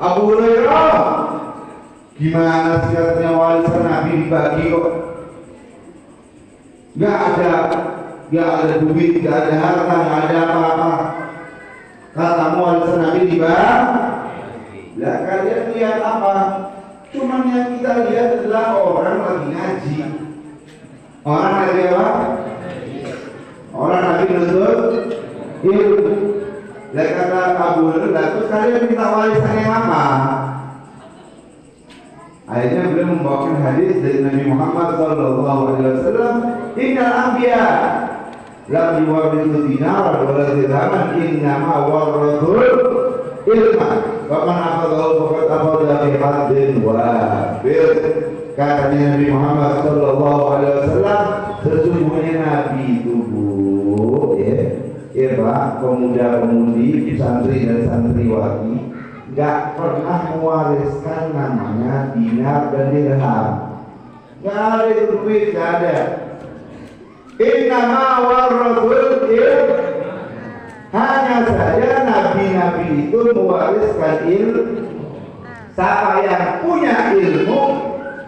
Abu Hurairah, gimana sifatnya warisan Nabi dibagi kok? Gak ada duit, gak ada harta, gak ada apa-apa. Katamu warisan Nabi dibagi. Lah kalian lihat apa? Cuman yang kita lihat adalah orang lagi ngaji. Orang lagi apa? Orang lagi menuntut ilmu. Lah kata Abu Hurairah, terus kalian minta warisan yang apa? Akhirnya beliau membawakan hadis dari Nabi Muhammad SAW. Innal anbiya lam yuwarithu dinar wa la dirhaman innama warathul ilma. Wa man akhadhahu faqad akhadha bi haddin wafir. Katanya Nabi Muhammad SAW, sesungguhnya Nabi itu Pak, pemuda-pemudi, santri dan santriwati gak pernah mewariskan namanya dinar dan dirham. Gak ada itu duit, gak ada. Innama warathul ilm. Hanya saja nabi-nabi itu mewariskan ilmu. Siapa yang punya ilmu,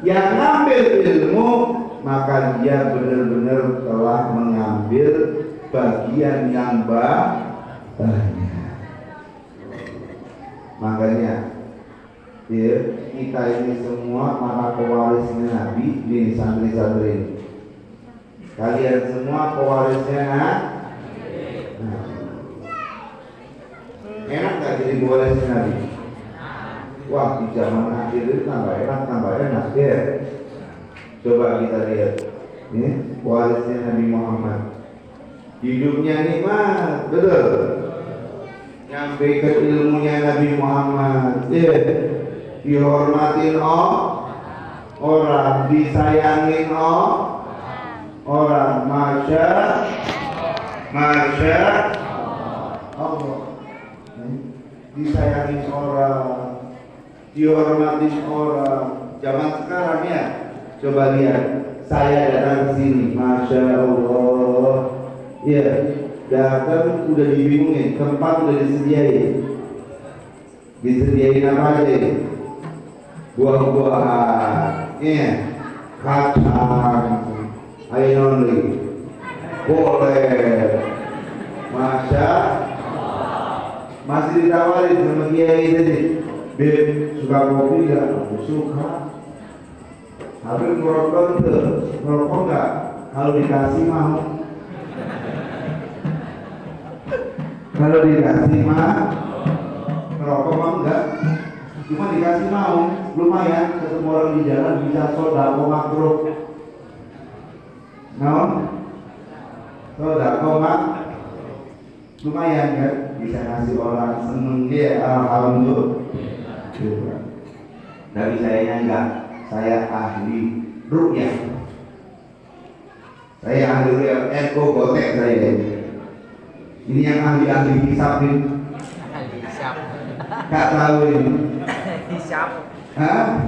yang ngambil ilmu, maka dia benar-benar telah mengambil bagian yang banyak. Makanya ya, kita ini semua para pewarisnya Nabi di santri-santri. Kalian semua pewarisnya Nabi. Enak gak jadi pewarisnya Nabi? Wah, di zaman akhir itu tambah enak ya. Coba kita lihat ini pewarisnya Nabi Muhammad. Hidupnya nikmat, betul. Nyampe ke ilmunya Nabi Muhammad, dihormatin orang, disayangin orang, masya Allah, disayangin orang, dihormatin orang. Zaman sekarang ya, coba lihat, saya datang ke sini, masya Allah, ya. Datang udah dibingungin, tempat udah disediain apa aja? Buah-buahan, kacang, ainoli, boleh, masih ditawarin sama kiai tadi, Beb, suka kopi gak? Aku suka. Habis ngerokok gak? Kalau dikasih mau. Kalau dikasih mah ngerokok mah enggak, cuma dikasih mau lumayan. Ketemu orang di jalan bisa sodako makruh, sodako mak lumayan kan, bisa ngasih orang seneng dia. Alhamdulillah. Dari saya enggak, saya ahli ruqyah, saya ahli ruqyah, gotek saya ini. Ini yang ahli hisab ini. Ahli hisab. Gak tahu ini. Hisab. Hah?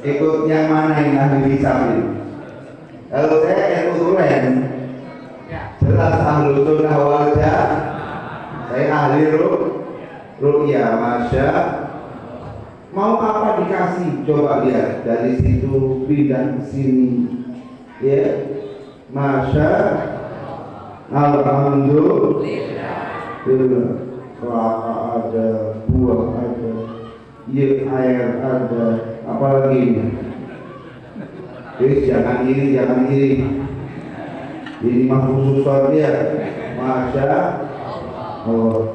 Ikut yang mana yang ahli hisab ini? Kalau saya kebetulan jelas ahli sunnah wal jamaah. Saya ahli ruqyah, masya. Mau apa dikasih? Coba lihat dari situ pindah ke sini. Ya, masya. Alhamdulillah. Kelapa ada, buah ada, air ada, apalagi ini? Jangan iri. Ini mah khusus ya, masya Allah.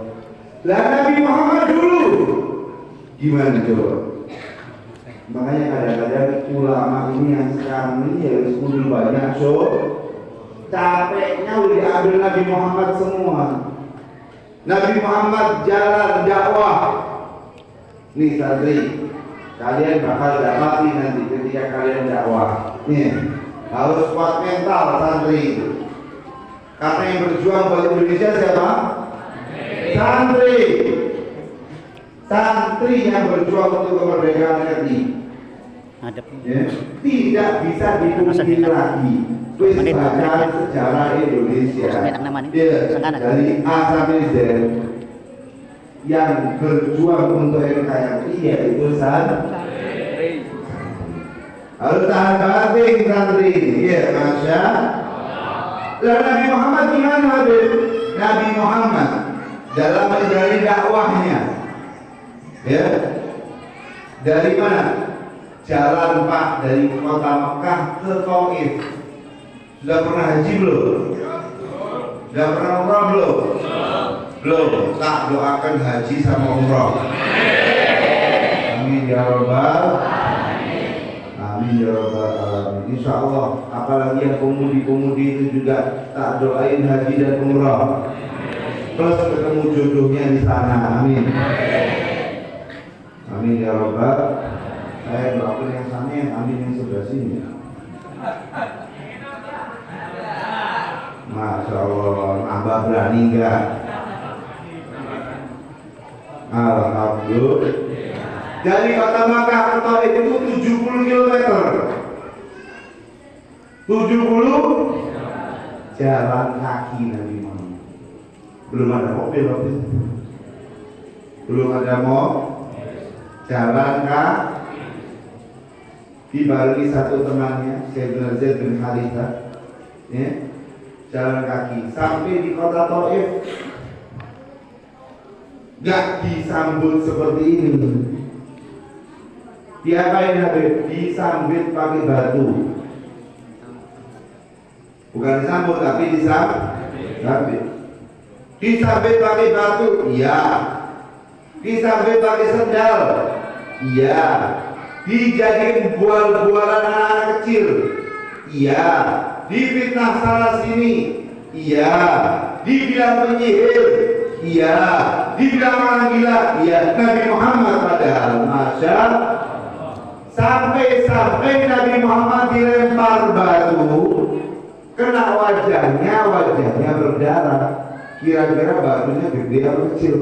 Lah Nabi Muhammad dulu gimana coba? Makanya kadang-kadang ulama ini yang sekarang ini ya kudu banyak capeknya udah diambil Nabi Muhammad semua. Nabi Muhammad jalan dakwah. Nih santri, kalian bakal dapati nanti ketika kalian dakwah. Nih, harus kuat mental santri itu. Karena yang berjuang buat Indonesia siapa? Santri. Santri yang berjuang untuk kemerdekaan RI. Ya, tidak bisa dipungkiri lagi. Pesta sejarah Indonesia dari A sampai Z yang berjuang untuk NKRI yaitu santri. Harus tahan banting santri. Iya, Masya. Lalu Nabi Muhammad gimana, Habib? Nabi Muhammad dalam menjalani dakwahnya, ya, dari mana? Jalan Pak dari kota Mekah ke Taif. Sudah pernah haji belum? Sudah pernah umrah belum? Belum. Tak doakan haji sama umrah. Amin ya Rabbal. Amin ya Rabbal alamin. Insya Allah. Apalagi yang pemudi-pemudi itu juga tak doain haji dan umrah. Plus ketemu jodohnya di sana. Amin. Amin ya Rabbal. Saya doakan yang sana, yang amin yang sebelah sini. Masya Allah, Abah berani enggak? Alhamdulillah. Dari kota Makkah ke Taif itu 70 km. 70 jalan kaki Nabi Muhammad. Belum ada mobil waktu itu. Belum ada jalan kaki. Dibarengi satu temannya, Sayyidina Zaid bin Harithah, ya, jalan kaki sampai di kota Taif. Gak disambut seperti ini. Diapain Habib? Disambut pakai batu. Bukan disambut tapi disambut. Disambut pakai batu, iya. Disambut pakai sendal, iya. Dijadikan bual-bualan anak kecil, iya. Difitnah sana sini, iya. Dibilang penyihir, iya. Dibilang orang gila, iya. Nabi Muhammad padahal Masya. Sampai Nabi Muhammad dilempar batu, kena wajahnya berdarah. Kira-kira batunya gede atau kecil?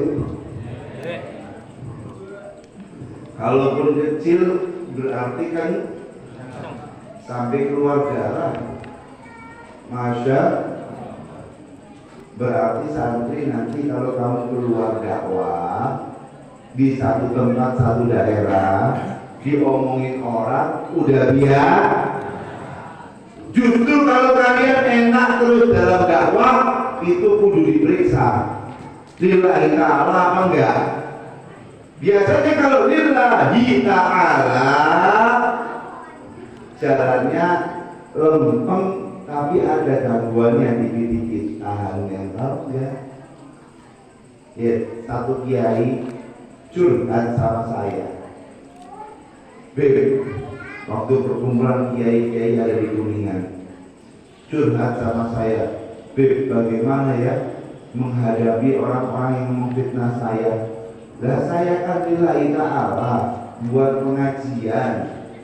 Kalaupun kecil berarti kan sampai keluar darah. Masya. Berarti santri nanti kalau kamu keluar dakwah di satu tempat, satu daerah, diomongin orang udah biasa. Justru kalau kalian enak terus dalam dakwah, itu kudu diperiksa lillahi ta'ala apa enggak. Biasanya kalau lillahi ta'ala jalannya lempeng, tapi ada gangguannya dikit-dikit. Tahan mental ya. Ya, satu kiai curhat sama saya. Waktu perkumpulan kiai-kiai ada di Kuningan, curhat sama saya, bagaimana ya menghadapi orang-orang yang memfitnah saya. Lah saya kan lillahi ta'ala buat pengajian,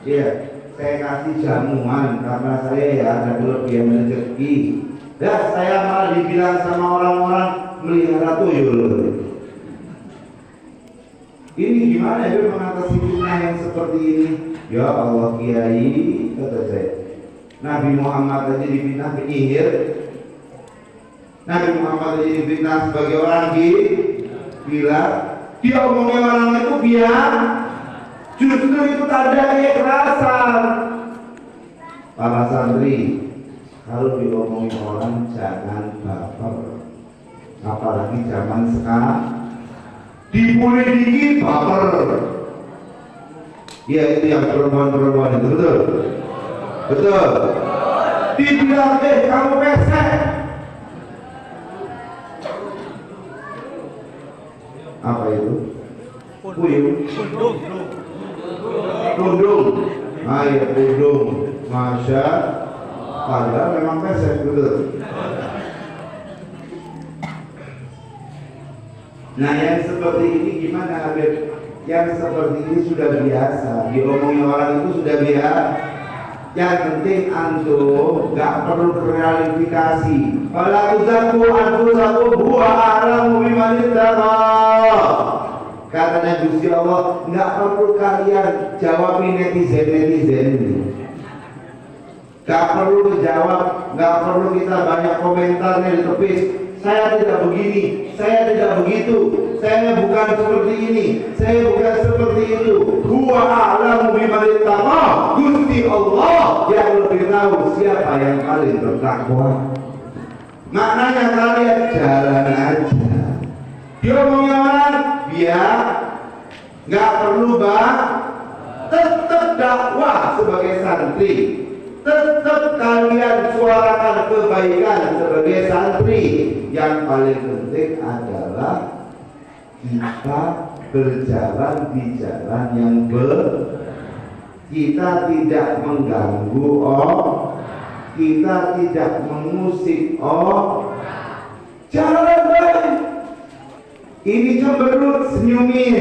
ya saya kasih jamuan karena saya ya ada kelebihan rezeki. Lah saya malah dibilang sama orang-orang melihara tuyul. Ini gimana ya mengatasi fitnah yang seperti ini? Ya Allah kiai, kata saya, Nabi Muhammad aja difitnah penyihir, Nabi Muhammad aja difitnah sebagai orang gila. Dia omongin orang itu biar, justru itu tanda keikhlasan. Para santri, kalau diomongin orang jangan baper, apalagi zaman sekarang. Dibully dikit baper. Ya itu yang perempuan-perempuan itu, betul? Betul. Dibilang kamu pesek. Apa itu? Puyuh. Pundung. Ah ya pundung. Masya. Padahal memang pesek, betul. Nah yang seperti ini gimana Habib? Yang seperti ini sudah biasa, diomongin orang itu sudah biasa. Yang penting antum gak perlu klarifikasi. Fala tuzaku anfusakum huwa a'lamu biman ittaqa. Katanya Gusti Allah, gak perlu kalian jawabin netizen ini. Gak perlu dijawab, gak perlu kita banyak komentarnya di tepis. Saya tidak begini, saya tidak begitu, saya bukan seperti ini, saya bukan seperti itu. Huwa a'lamu biman ittaqa. Gusti Allah yang lebih tahu siapa yang paling bertakwa. Maknanya kalian jalan aja. Diomongin orang biar nggak perlu tetap dakwah sebagai santri. Tetap kalian suarakan kebaikan sebagai santri. Yang paling penting adalah kita berjalan di jalan yang kita tidak mengganggu kita tidak mengusik jalan baik. Ini cemberut, senyumin.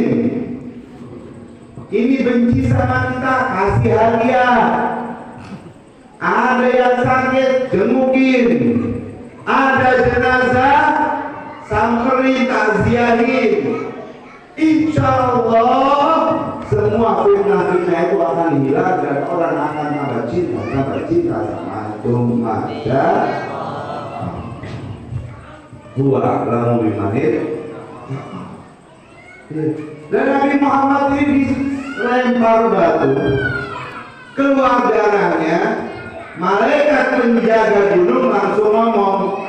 Ini benci sama kita, kasih hadiah. Ada yang sakit, jengukin. Ada jenazah, samperin, takziahin. Insya Allah semua fitnah-fitnah itu akan hilang dan orang akan tambah cinta sama antum. Ada huwa a'lamu biman ittaqa. Dan Nabi Muhammad ini dilempar batu, keluar darahnya. Malaikat penjaga gunung langsung ngomong,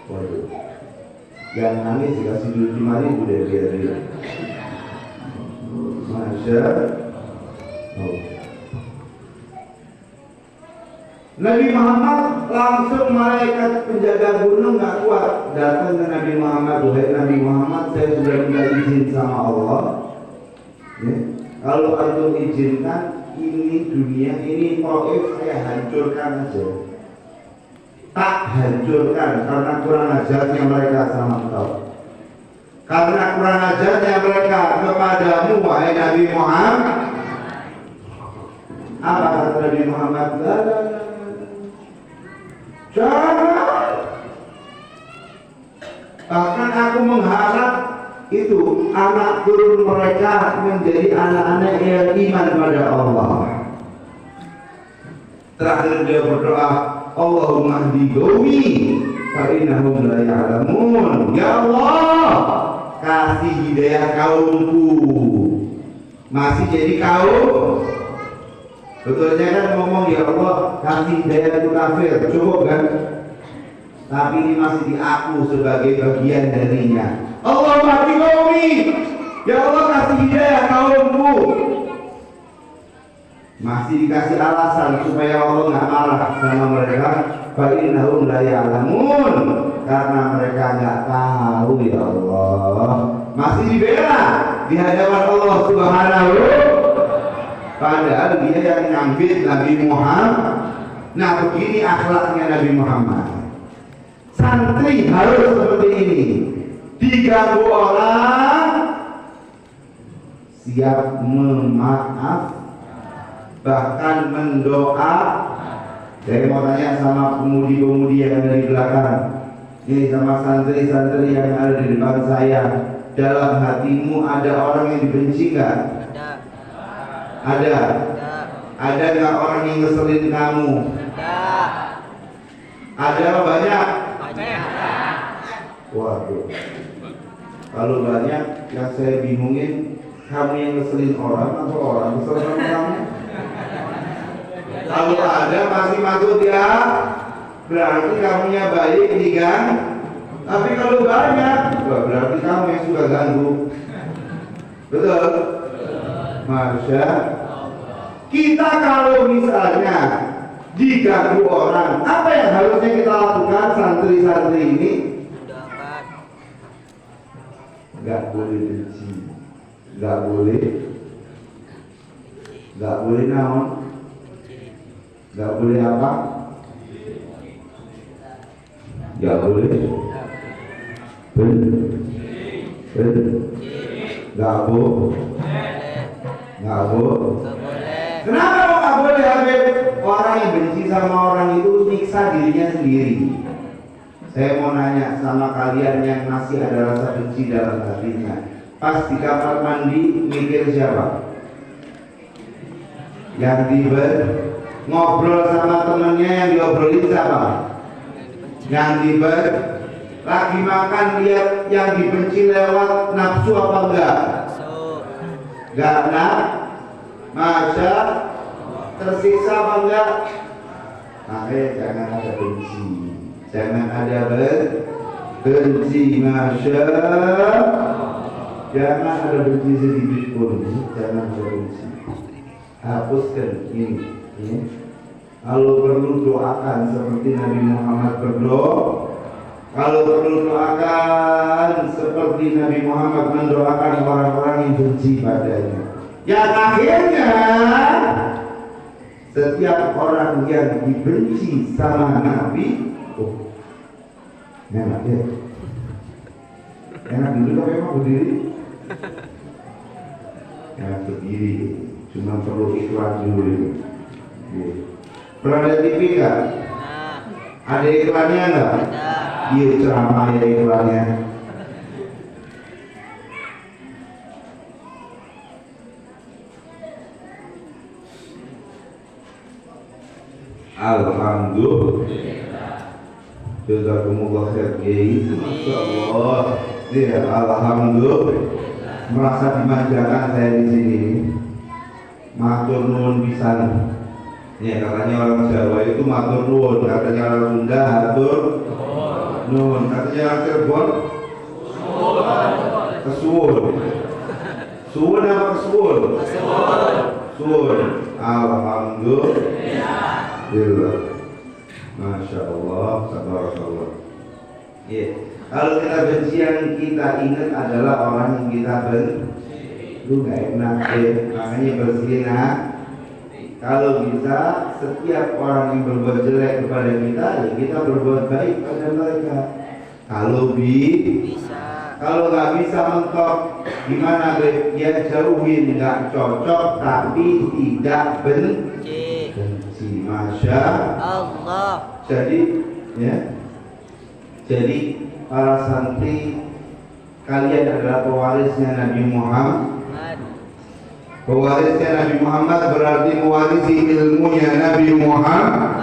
waduh, yang nangis dikasih duit 5.000 deh dia. Masya Allah. Nabi Muhammad langsung, malaikat penjaga gunung nggak kuat datang ke Nabi Muhammad. Wahai Nabi Muhammad, saya sudah minta izin sama Allah. Ya, kalau antum izinkan, ini dunia ini Taif saya hancurkan aja. Tak hancurkan karena kurang ajarnya mereka sama engkau. Karena kurang ajarnya mereka kepadamu, wahai Nabi Muhammad. Apa kata Nabi Muhammad? Jangan. Bahkan aku mengharap itu anak turun mereka menjadi anak-anak yang iman pada Allah. Terakhir dia berdoa, Allahumma hdi qaumi fa innahum la ya'lamun. Ya Allah, kasih hidayah kaumku. Masih jadi kaum. Betulnya kan ngomong, ya Allah kasih hidayah itu kafir, cukup kan? Tapi ini masih diaku sebagai bagian darinya. Allah hdi qaumi, ya Allah kasih hidayah kaumku. Masih dikasih alasan supaya Allah nggak marah sama mereka. Fa innahum la ya'lamun, karena mereka nggak tahu ya Allah. Masih dibela di hadapan Allah Subhanahu. Padahal dia yang nyambit Nabi Muhammad. Nah, begini akhlaknya Nabi Muhammad. Santri harus seperti ini. Diganggu orang, siap memaaf, bahkan mendoa. Saya mau tanya sama pemudi-pemudi yang ada di belakang, ini sama santri-santri yang ada di depan saya. Dalam hatimu ada orang yang dibenci nggak? Ada. Ada nggak orang yang ngeselin kamu? Ada banyak? Waduh. Kalau banyak, yang saya bingungin, kamu yang ngeselin orang atau orang ngeselin kamu? Kalau ada masih masuk ya, berarti kamunya baik nih kan? Tapi kalau banyak, berarti kamu yang suka ganggu. Betul? Masya. Kita kalau misalnya diganggu orang, apa yang harusnya kita lakukan santri-santri ini? Gak boleh benci, gak boleh naon, gak boleh apa? Gak boleh gak boleh. Kenapa kok gak boleh Habib? Orang yang benci sama orang itu nyiksa dirinya sendiri. Saya mau nanya sama kalian yang masih ada rasa benci dalam hatinya, pas di kamar mandi mikir siapa? Yang tiba ngobrol sama temennya, yang diobrolin siapa? Yang tiba Lagi makan lihat yang dibenci lewat nafsu apa enggak? Enggak nak? Masya tersiksa apa enggak? Makanya jangan ada benci. Jangan ada benci. Masya jangan ada benci sedikit pun. Jangan ada benci. Hapuskan ini. Kalau perlu doakan seperti Nabi Muhammad berdoa. Kalau perlu doakan seperti Nabi Muhammad mendoakan orang-orang yang benci padanya. Yang akhirnya setiap orang yang dibenci sama Nabi, enak ya. Enak dulu kan memang berdiri. Enak berdiri. Cuma perlu iklan dulu. Pernah ada TV nggak? Ada iklannya nggak? Iya ceramah ya iklannya. Alhamdulillah. Jazakumullah khair. Masya Allah. Ya alhamdulillah. Merasa dimanjakan saya di sini. Matur nuwun pisan. Ya katanya orang Jawa itu matur nuwun, katanya orang Sunda matur nuwun, katanya orang Cirebon kesuwun. Suwun apa kesuwun? Suwun. Alhamdulillah. Masya Allah, tabarakallah. Ya, kalau kita benci yang kita ingat adalah orang yang kita benci. Lu nggak enak ya, makanya berzina. Kalau bisa setiap orang yang berbuat jelek kepada kita, ya kita berbuat baik pada mereka. Kalau bisa, kalau nggak bisa mentok, gimana ya jauhin, nggak cocok tapi tidak benci. Masya Allah. Jadi para santri, kalian adalah pewarisnya Nabi Muhammad. Pewarisnya Nabi Muhammad berarti mewarisi ilmunya Nabi Muhammad,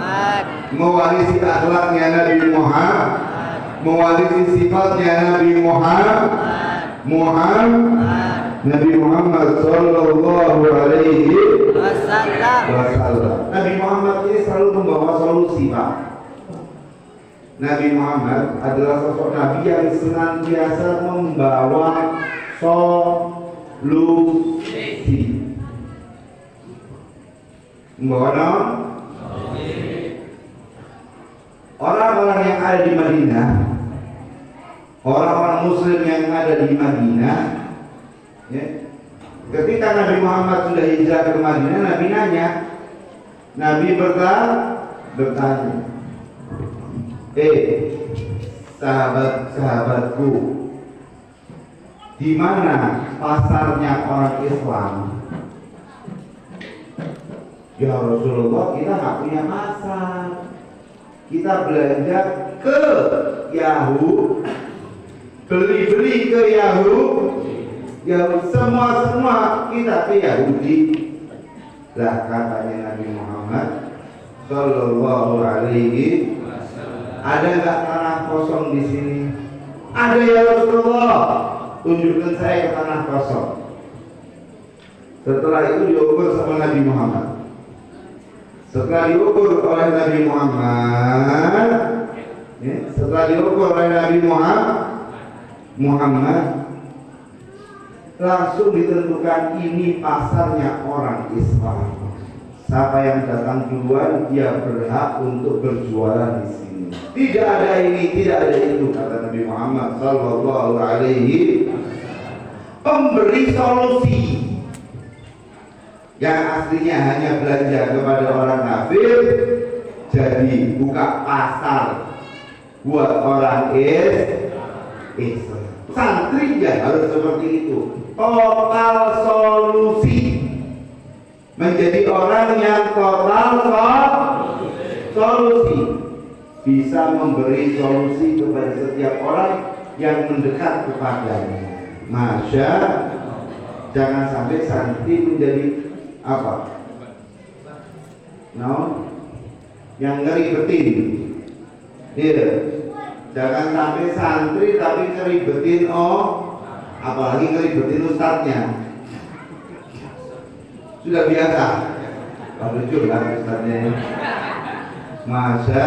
mewarisi akhlaknya Nabi Muhammad, mewarisi sifatnya Nabi Muhammad. Nabi Muhammad sallallahu alaihi wasallam. Nabi Muhammad ini selalu membawa solusi, Pak. Nabi Muhammad adalah sosok Nabi yang senantiasa membawa solusi. Membawa orang-orang yang ada di Madinah, orang-orang Muslim yang ada di Madinah, ya. Ketika Nabi Muhammad sudah hijrah ke Madinah, Nabi nanya, Nabi bertanya, sahabat-sahabatku, di mana pasarnya orang Islam? Ya Rasulullah, kita nggak punya pasar. Kita belanja ke Yahudi, beli ke Yahudi, ya semua kita ke Yahudi. Lah katanya Nabi Muhammad sallallahu alaihi wasallam, ada nggak tanah kosong di sini? Ada ya Rasulullah, tunjukkan saya ke tanah kosong. Setelah itu diukur sama Nabi Muhammad. Setelah diukur oleh Nabi Muhammad, langsung ditentukan ini pasarnya orang Islam. Siapa yang datang duluan dia berhak untuk berjualan di sini. Tidak ada ini, tidak ada itu, kata Nabi Muhammad sallallahu alaihi wasallam. Pemberi solusi yang aslinya hanya belanja kepada orang kafir jadi buka pasar buat orang Islam. Santri ya harus seperti itu. Total solusi, menjadi orang yang total solusi, bisa memberi solusi kepada setiap orang yang mendekat kepadanya. Masya, jangan sampai santri menjadi apa? Yang ngeri betin. Iya. Jangan sampai santri tapi ngeribetin apalagi ngeribetin ustadznya. Sudah biasa. Lucu kan ustadznya. Masa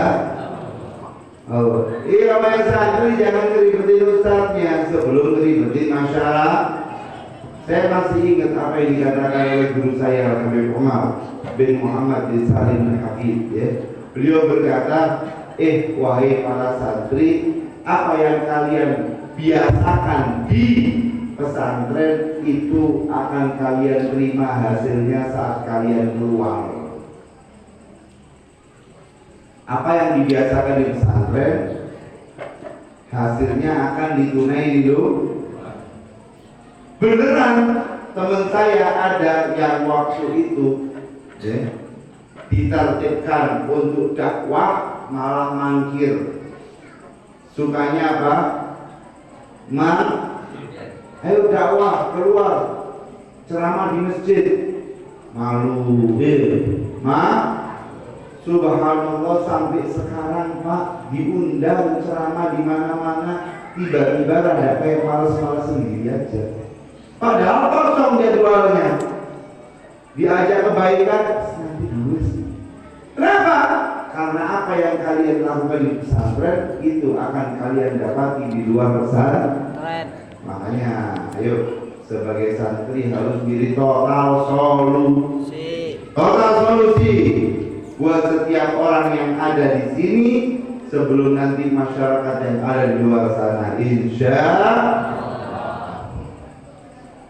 iya namanya santri jangan ngeribetin ustadznya sebelum ngeribetin masyarakat. Saya masih ingat apa yang dikatakan oleh guru saya Habib Umar bin Muhammad bin Salim Al-Hafidh ya. Beliau berkata, wahai para santri, apa yang kalian biasakan di pesantren itu akan kalian terima hasilnya saat kalian keluar. Apa yang dibiasakan di pesantren hasilnya akan ditunai di beneran. Teman saya ada yang waktu itu ditertibkan untuk dakwah malah mangkir. Sukanya apa? Ayo dakwah keluar ceramah di masjid. Malu subhanallah sampai sekarang Pak diundang ceramah di mana-mana tiba-tiba ada kayak males-males sendiri aja. Padahal kosong jadwalnya. Diajak kebaikan nanti dulu sih. Kenapa? Karena apa yang kalian lakukan di pesantren itu akan kalian dapati di luar pesantren. Makanya ayo sebagai santri harus diri total solusi. Total solusi buat setiap orang yang ada di sini sebelum nanti masyarakat yang ada di luar sana. Insya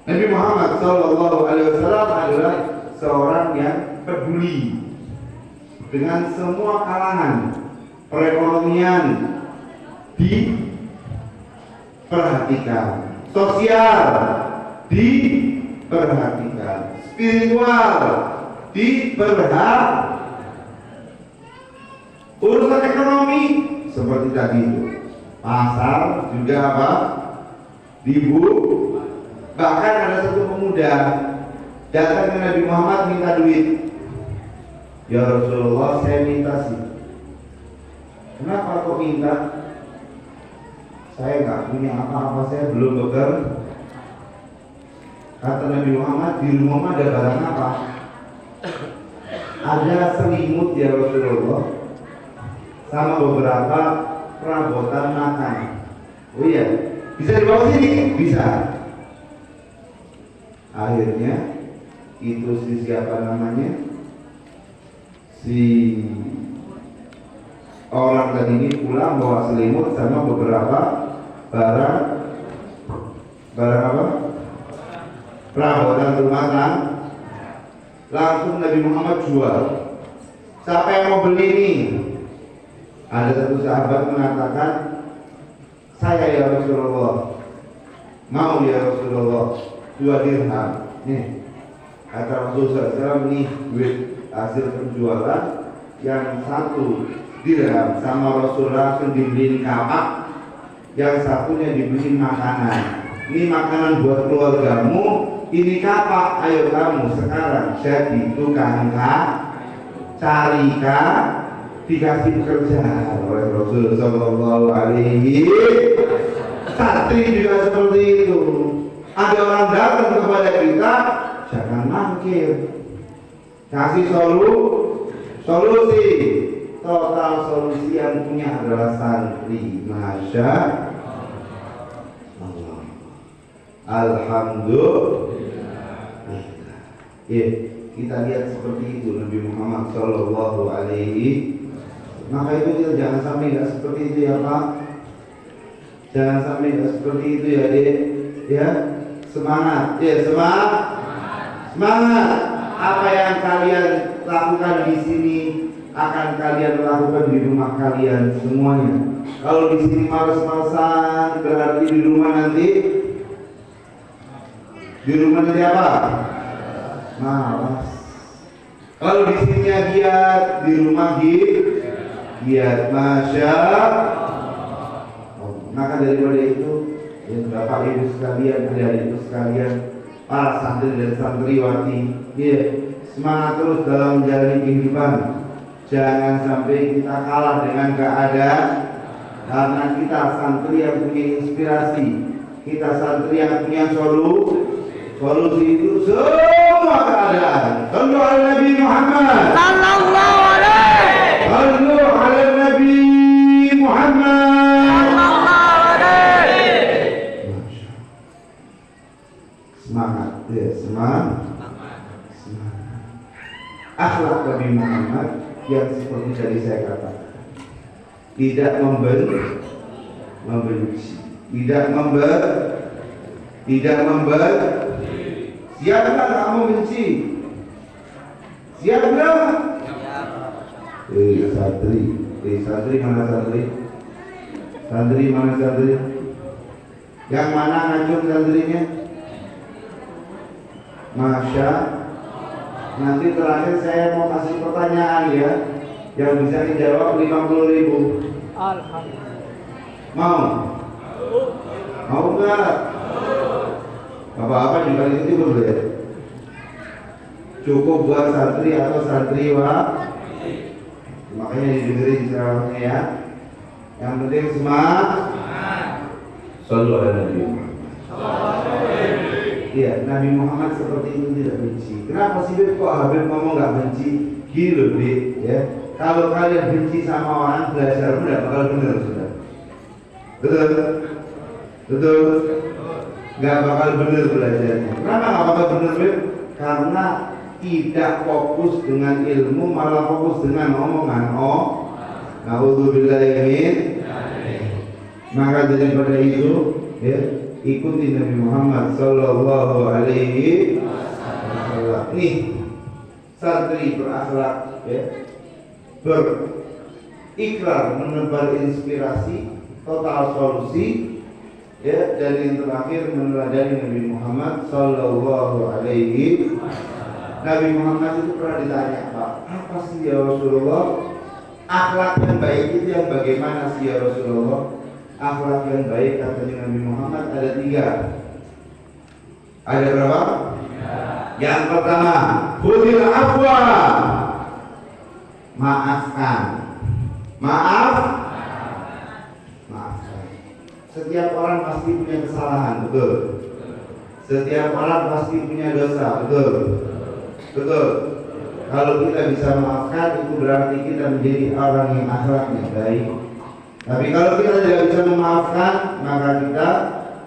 Nabi Muhammad SAW adalah seorang yang peduli dengan semua kalangan. Perekonomian diperhatikan, sosial diperhatikan, spiritual diperhatikan, urusan ekonomi seperti tadi itu, pasar juga apa? Bahkan ada satu pemuda datang ke Nabi Muhammad minta duit. Ya Rasulullah, saya minta sih. Kenapa kok minta? Saya nggak punya apa-apa, saya belum bekerja. Kata Nabi Muhammad, di rumah ada barang apa? Ada selimut ya Rasulullah, sama beberapa perabotan makan. Oh iya, bisa dibawa sini? Bisa. Akhirnya itu si siapa namanya, si orang tadi ini pulang bawa selimut sama beberapa barang apa? Perabotan rumah tangga. Langsung Nabi Muhammad jual. Siapa yang mau beli ini? Ada satu sahabat mengatakan, saya ya Rasulullah, mau ya Rasulullah, 2 dirham. Nih, kata Rasulullah SAW, nih duit hasil penjualan, yang 1 dirham sama Rasulullah langsung dibeliin kapak, yang satunya dibeliin makanan. Ini makanan buat keluargamu, ini kapak, ayo kamu sekarang jadi tukang cari dikasih pekerjaan oleh Rasulullah Sallallahu Alaihi. Santri juga seperti itu. Ada orang datang kepada kita, jangan mangkir, kasih solusi. Total solusi yang punya adalah santri. Masya Allah. Alhamdulillah. Ya, kita lihat seperti itu Nabi Muhammad Sallallahu Alaihi. Maka itu kita jangan sampai nggak seperti itu ya Pak. Jangan sampai nggak seperti itu ya Dek. Ya. Semangat, ya semangat. Apa yang kalian lakukan di sini akan kalian lakukan di rumah kalian semuanya. Kalau di sini malas-malasan, berarti di rumah nanti apa? Malas. Kalau di sini giat, di rumah giat, masya Allah. Maka daripada itu, ya Bapak Ibu sekalian, adik-adikku sekalian, para santri dan santriwati, ya semangat terus dalam menjalani kehidupan. Jangan sampai kita kalah dengan keadaan. Karena kita santri yang punya inspirasi, kita santri yang punya solusi itu semua keadaan. Sallu ala Nabi Muhammad sallallahu alaihi. Sallu ala Nabi Muhammad sallallahu alaihi. Semangat, ya, semangat. Akhlak Nabi Muhammad yang seperti tadi saya katakan, tidak membenci, tidak siap nggak kamu benci? Siap nggak? Santri mana santri? Santri mana santri? Yang mana ngacung santrinya? Masya. Nanti terakhir saya mau kasih pertanyaan ya, yang bisa dijawab 50.000. Alhamdulillah. Mau nggak? Apa-apa juga itu boleh. Cukup buat santri atau santriwa. Makanya didengerin ceramahnya ya. Yang penting semangat. Sallu ala Nabi Muhammad. Iya, Nabi Muhammad seperti itu tidak benci. Kenapa sih Beb kok Habib ngomong nggak benci? Gini loh Beb, ya. Kalau kalian benci sama orang, belajar nggak bakal benar sudah. Betul. Nggak bakal benar belajarnya. Kenapa nggak bakal benar Beb? Karena tidak fokus dengan ilmu, malah fokus dengan omongan. Na'udzubillahi min. Maka daripada itu, ya, ikuti Nabi Muhammad sallallahu alaihi wasallam. Nih, santri berakhlak, ya, berikrar menebar inspirasi, total solusi, ya, dan yang terakhir meneladani Nabi Muhammad sallallahu alaihi wasallam. Nabi Muhammad itu pernah ditanya, Pak, apa sih ya Rasulullah? Akhlak yang baik itu yang bagaimana sih ya Rasulullah? Akhlak yang baik katanya Nabi Muhammad ada 3. Ada berapa? 3. Yang pertama, khudil afwa, maafkan. Maafkan. Setiap orang pasti punya kesalahan, betul. Setiap orang pasti punya dosa, betul. Kalau kita bisa maafkan, itu berarti kita menjadi orang yang akhlaknya baik. Tapi kalau kita tidak bisa memaafkan, maka kita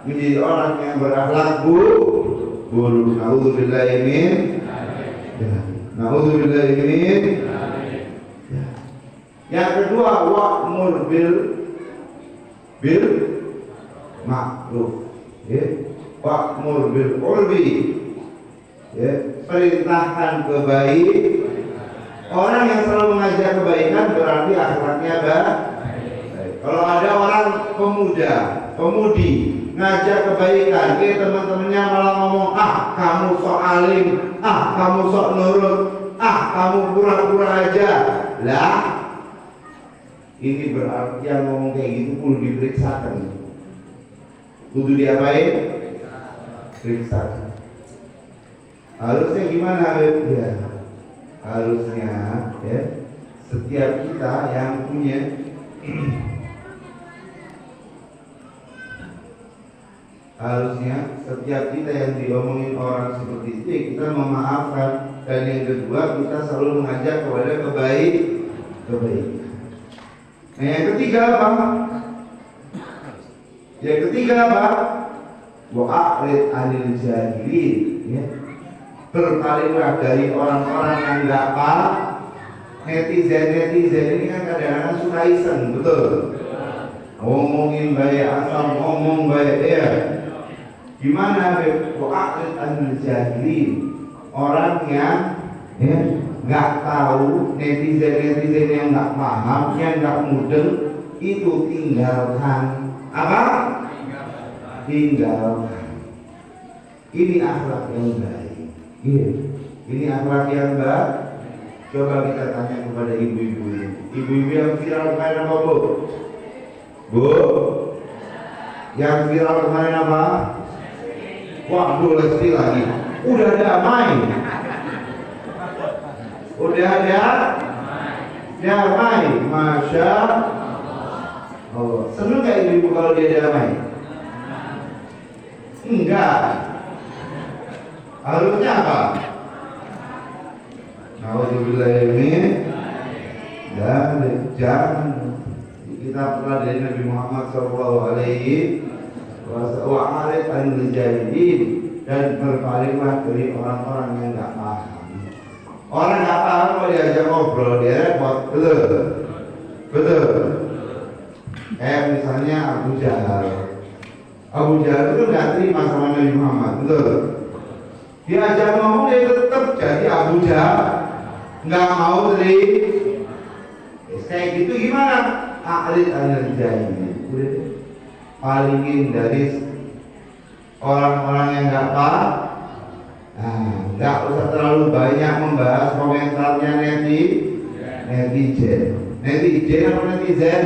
menjadi orang yang berakhlak buruk. Na'udzubillahi min. Yang kedua, wa'mur bil ma'ruf. Ya. Wa'mur bil urfi. Ya, perintahkan kebaikan. Orang yang selalu mengajak kebaikan berarti akhlaknya baik. Kalau ada orang pemudi ngajak kebaikan, teman-temannya malah ngomong, kamu sok alim, kamu sok nurut, kamu pura-pura aja. Lah, ini berarti yang ngomong kayak gitu perlu diperiksakan. Kudu diapain? Periksakan. Harusnya gimana, Beb? Ya, harusnya ya, setiap kita yang punya harusnya setiap kita yang diomongin orang seperti itu, kita memaafkan. Dan yang kedua, kita selalu mengajak kepada kebaikan. Nah, yang ketiga apa? Wa'rid 'anil jahilin, ya. Berpalinglah dari orang-orang yang enggak paham. Netizen ini kan kadang-kadang suka iseng, betul. Ngomongin baik asal ngomong baik ya. Gimana wa'rid 'anil jahilin? Orang yang nggak tahu, netizen yang nggak paham, yang nggak mudeng, itu tinggalkan. Apa? Tinggalkan. Ini akhlak yang baik. Ini akhlak yang baik. Coba kita tanya kepada ibu-ibu yang viral kemarin apa, Bu? Yang viral kemarin apa? Waduh, Lesti lagi. Udah damai. Masya. Oh, seneng gak ibu kalau dia damai? Enggak. Harusnya apa? Nauzubillah ini dan jangan. Kita pernah dari Nabi Muhammad SAW anil jahilin, dan berpalinglah dari orang-orang yang nggak paham. Orang nggak paham kalau diajak ngobrol dia repot, betul. Misalnya Abu Jahal itu nggak terima sama Nabi Muhammad, betul. Diajak ngomong dia tetap jadi Abu Jahal, nggak mau terima. Kayak gitu gimana? A'rid anil jahilin, palingin dari orang-orang yang nggak paham. Nggak usah terlalu banyak membahas komentarnya netizen. Netizen apa netizen?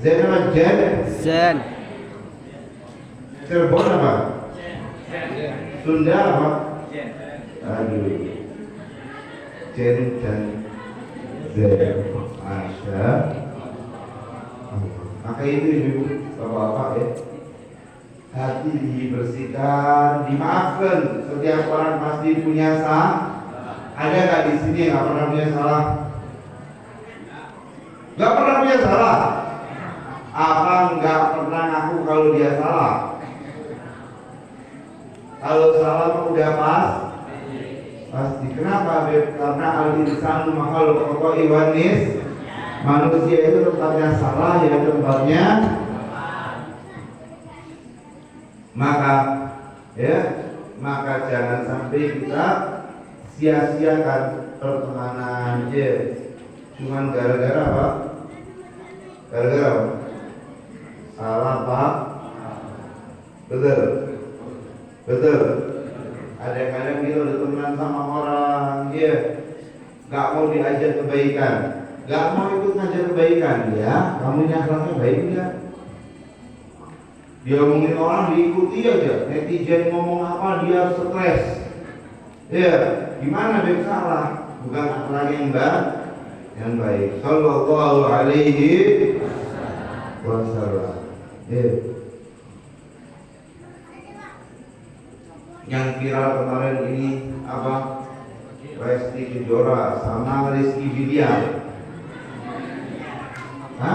Zen apa Jen? Zen. Cirebon apa? Sunda apa? Aduh, Jen dan Zen. Masya. Maka itu ibu, bapak-bapak ya, hati dibersihkan, dimaafkan. Setiap orang pasti punya salah. Ada nggak di sini yang nggak pernah punya salah? Nggak pernah punya salah. Apa nggak pernah ngaku kalau dia salah? Kalau salah mah udah pasti. Kenapa? Karena al-insanu makhluk iwanis. Manusia itu tempatnya salah, ya tempatnya. Maka jangan sampai kita sia-siakan pertemanan aja cuman gara-gara apa? Gara-gara apa? Salah pak? Betul. Ada kadang kita udah temenan sama orang, gak mau diajak kebaikan, gak mau ikut ngajak kebaikan, ya kamu akhlaknya baik enggak? Dia ngomongin orang diikuti aja, netizen ngomong apa dia stres. Gimana dia salah? Bukan akhlak yang baik. Sallallahu alaihi wasallam. Yang viral kemarin ini apa? Lesti Kejora sama Rizky Bilar. Apa?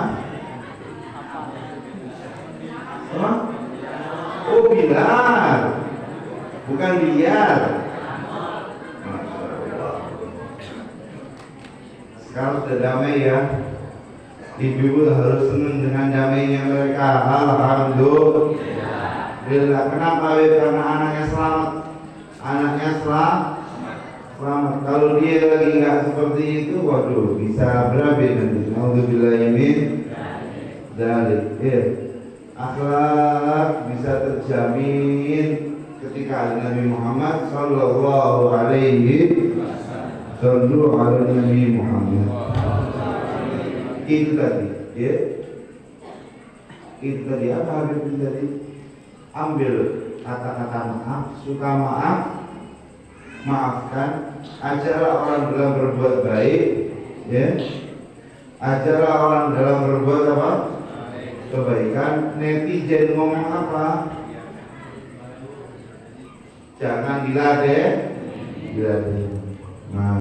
Oh, Bilar, bukan Biar. Sekarang sudah damai ya. Ibu harus senang dengan damainya mereka. Alhamdulillah. Kenapa? Karena anaknya selamat. Kalau dia lagi nggak seperti itu, waduh, bisa berabe nanti. Nauzubillahi min dzalik. Akhlak bisa terjamin ketika ada Nabi Muhammad sallallahu alaihi wasallam. Nabi Muhammad. Itu tadi, Itu tadi apa Habib tadi? Ambil kata-kata maaf, suka maaf, maafkan, ajarlah orang dalam berbuat baik, ajarlah orang dalam berbuat apa? Kebaikan. Netizen ngomong apa? Jangan diladen.